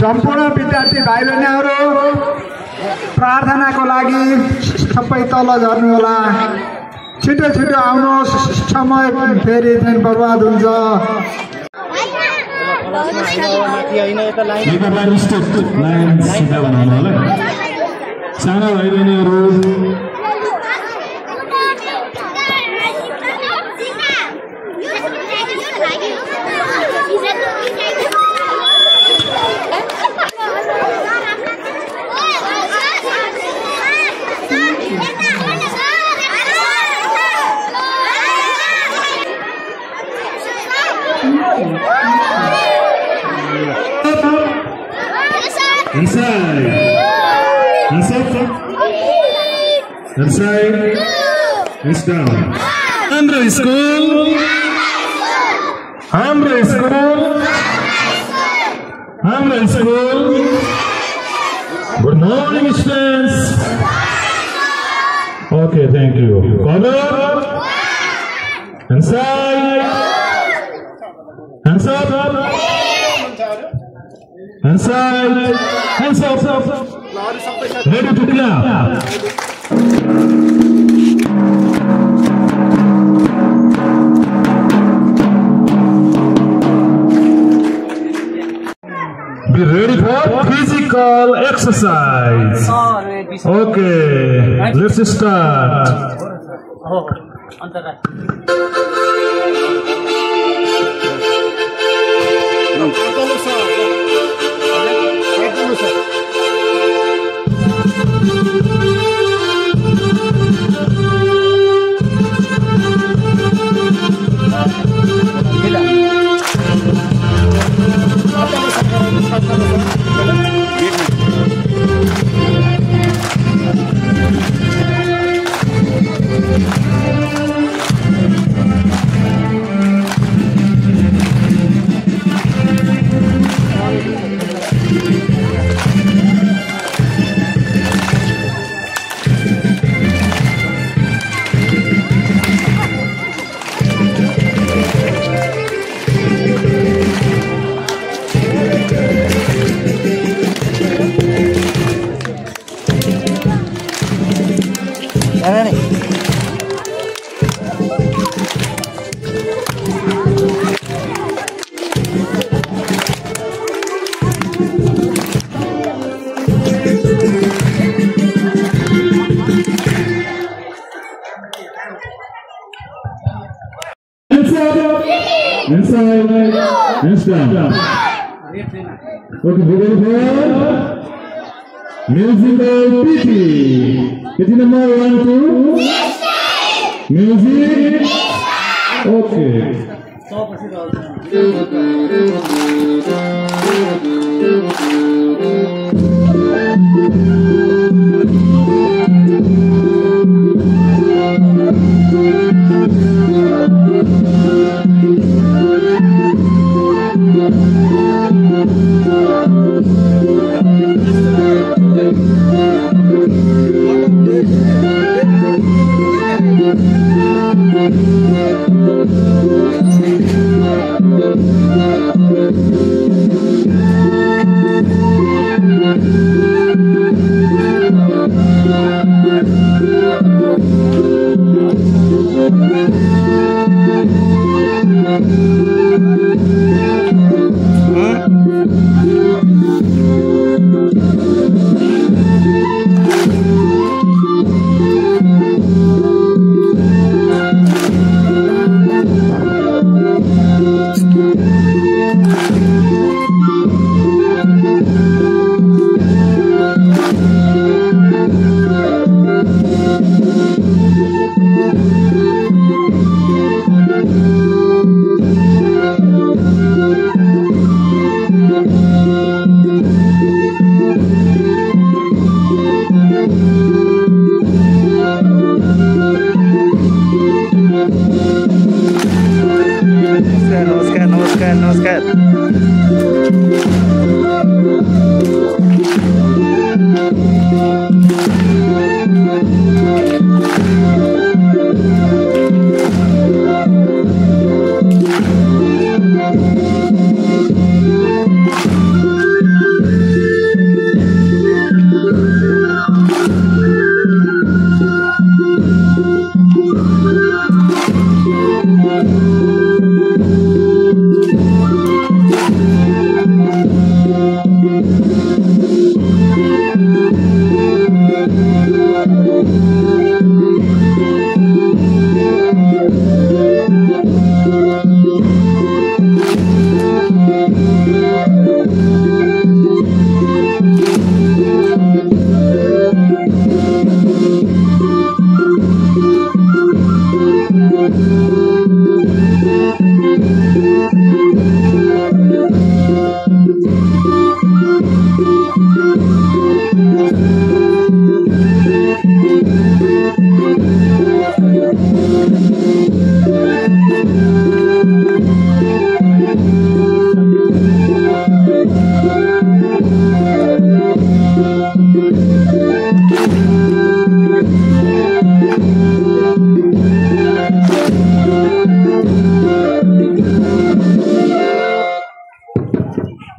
सम्पूर्ण विद्यार्थी भाइ बहिनीहरू प्रार्थनाको लागि सबै तल झर्नु होला। छिटो छिटो आउनुहोस्, समय फेरि दिन बर्बाद हुन्छ। साना भाइ बहिनीहरू inside is down. Hamra school. Good morning, students. Okay, thank you. Father, inside. Hands up. Ready to clap. Be ready for physical exercise. Okay, let's start. Inside, hands down. Okay, we're going for musical PT. PT number 1, 2. Music. Okay.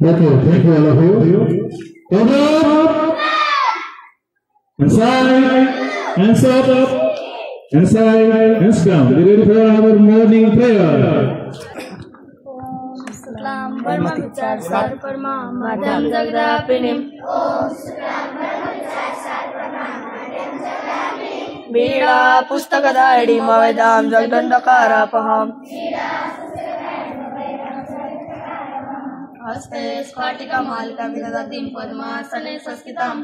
Okay, thank you all of you. Over. And side, and up, and side, and down. Be ready for our morning prayer. Salam Brahma Vichar Sar Parma Madam Jagdapinim. Veeda Pustakadadi Mavedam Jagdandakarapaham. Haste Spatika Malika Vidadatim Padmasane Saskitam.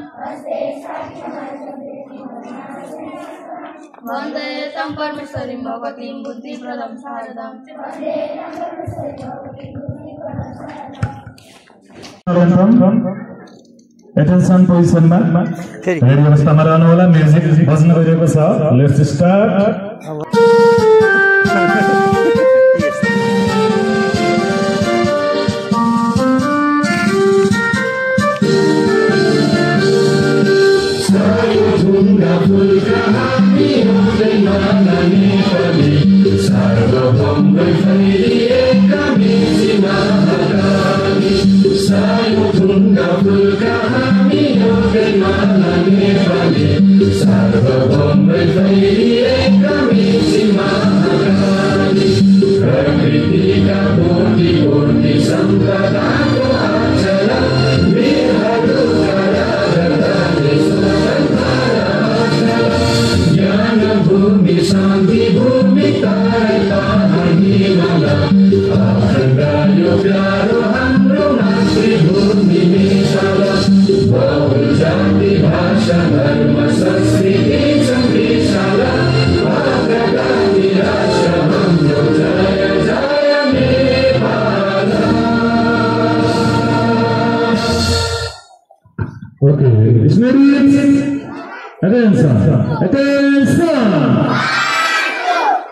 Vande Samparmeswarim Bhagatim Buddhi Pradam Saradam. Attention position ma ready अवस्थामा रहनु होला music बज्न गइरहेको छ let's start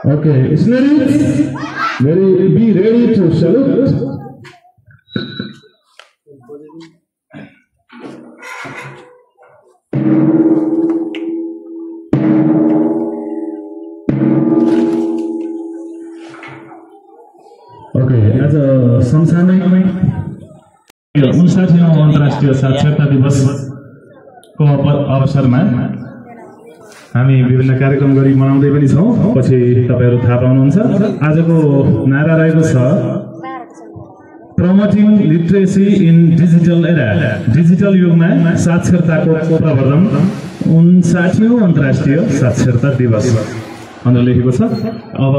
Okay, Isnarids, be ready to salute. Okay, as a संसारमै 59औं अन्तर्राष्ट्रिय साक्षरता दिवसको अवसरमा हामी विभिन्न कार्यक्रम गरी मनाउँदै पनि छौं पछि तपाईहरु थाहा पाउनुहुन्छ आजको नारा रहेको छ promoting literacy in digital era digital युगमा साक्षरताको प्रवर्धन 59औं अन्तर्राष्ट्रिय साक्षरता दिवस भनेर लेखेको छ अब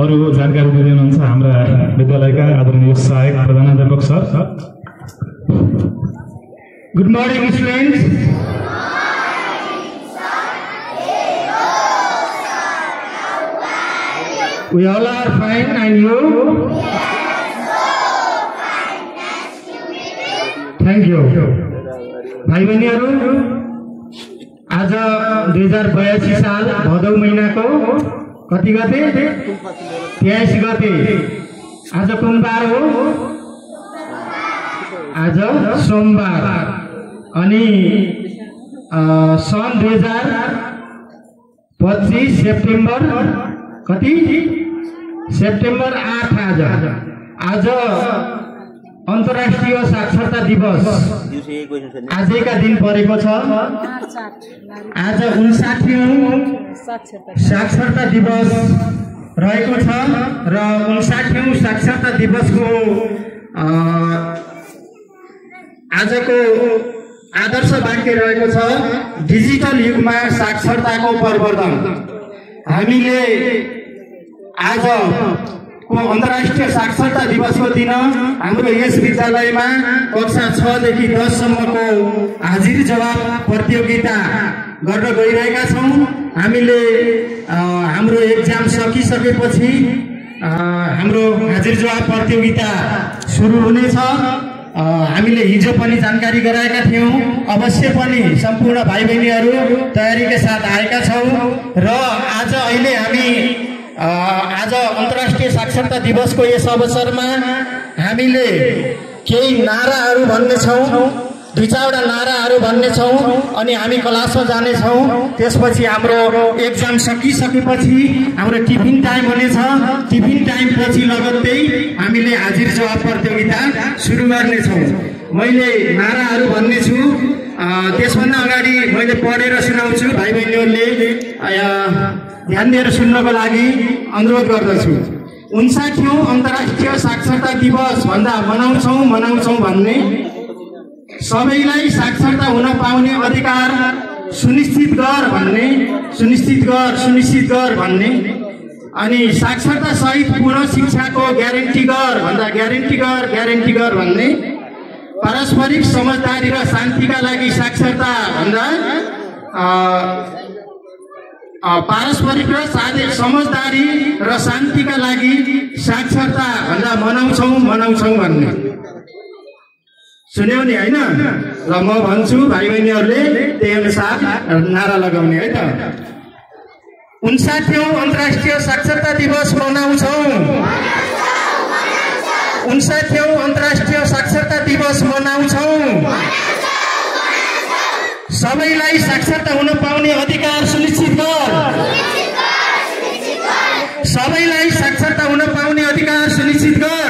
अरु जानकारी दिँदै हुनुहुन्छ हाम्रा विद्यालयका आदरणीय सहायक प्रधानाध्यापक sir good morning students We all are fine and you? Thank you. भाइ बहिनीहरु आज 2082 साल भदौ महिनाको कति गते 83 गते आज कुन बार हो आज सोमबार अनि सन् 2025 सेप्टेम्बर कति सेप्टेम्बर 8 आज अन्तर्राष्ट्रिय साक्षरता दिवस आजका दिन परेको छ आज 59औं साक्षरता दिवस रहेको छ र 59औं साक्षरता दिवसको आजको आदर्श वाक्य रहेको छ डिजिटल युगमा साक्षरताको प्रवर्धन हामीले आज को अन्तर्राष्ट्रिय साक्षरता दिवसको दिन हाम्रो यस विद्यालयमा कक्षा 6 देखि 10 सम्मको हाजिर जवाब प्रतियोगिता गर्न गइरहेका छौं हामीले हाम्रो एक्जाम सकिसकेपछि हाम्रो हाजिर जवाब प्रतियोगिता सुरु हुनेछ हामीले हिजो पनि जानकारी गराएका थियौँ। अवश्य पनि सम्पूर्ण भाइ बहिनीहरू तयारीका साथ आएका छौँ र अहिले हामी आज अन्तर्राष्ट्रिय साक्षरता दिवसको यस अवसरमा हामीले केही नाराहरू भन्नेछौँ, 2-4वटा नाराहरू भन्नेछौँ अनि हामी क्लासमा जानेछौँ। त्यसपछि हाम्रो एक्जाम सकिसकेपछि हाम्रो टिफिन टाइम हुनेछ। टिफिन टाइम पछि लगत्तै हामीले हाजिर जवाब प्रतियोगिता सुरु गर्नेछौँ। मैले नाराहरू भन्नेछु, त्यसभन्दा अगाडि मैले पढेर सुनाउँछु। भाइ बहिनीहरूले ध्यान दिएर सुन्नको लागि अनुरोध गर्दछु। 59औं अन्तर्राष्ट्रिय साक्षरता दिवस भन्दा मनाउँछौँ भन्ने, सबैलाई साक्षरता हुन पाउने अधिकार सुनिश्चित गर भन्ने, अनि साक्षरता सहित पूर्ण शिक्षाको ग्यारेन्टी गर भन्दा ग्यारेन्टी गर भन्ने, पारस्परिक समझदारी र शान्तिका लागि साक्षरता भन्दा पारस्परिक र समझदारी र शान्तिका लागि साक्षरता भन्दा मनाउँछौँ भन्ने। सुन्यौ नि हैन? र म भन्छु भाइ बहिनीहरूले त्यही अनुसार नारा लगाउने है त। 59औं अन्तर्राष्ट्रिय साक्षरता दिवस मनाउँछौँ। 59औं अन्तर्राष्ट्रिय साक्षरता दिवस मनाउँछौँ। सबैलाई साक्षरता हुन पाउने अधिकार सुनिश्चित गर। सबैलाई साक्षरता हुन पाउने अधिकार सुनिश्चित गर।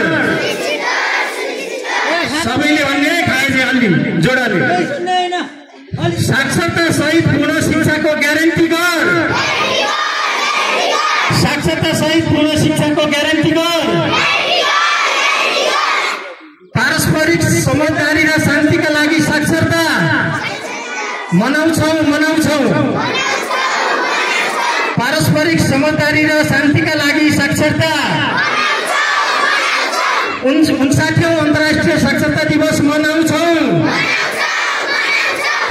सबैले भन्ने खाएजे अलि जोडले साक्षरता सहित पूर्ण शिक्षाको ग्यारेन्टी गर। साक्षरता सहित पूर्ण शिक्षाको ग्यारेन्टी गर। पारस्परिक समझदारी र शान्तिका लागि साक्षरता मनाउँछौँ। पारस्परिक समझदारी र शान्तिका लागि साक्षरता। 59औं अन्तर्राष्ट्रिय साक्षरता दिवस मनाउँछौँ।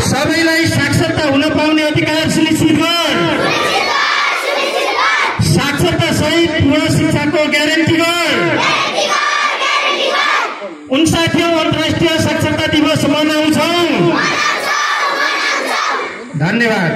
सबैलाई साक्षरता हुन पाउने अधिकार सुनिश्चित गर। साक्षरता सहित पूर्ण शिक्षाको ग्यारेन्टी गर। 59औं अन्तर्राष्ट्रिय साक्षरता दिवस मनाउँछौँ। धन्यवाद।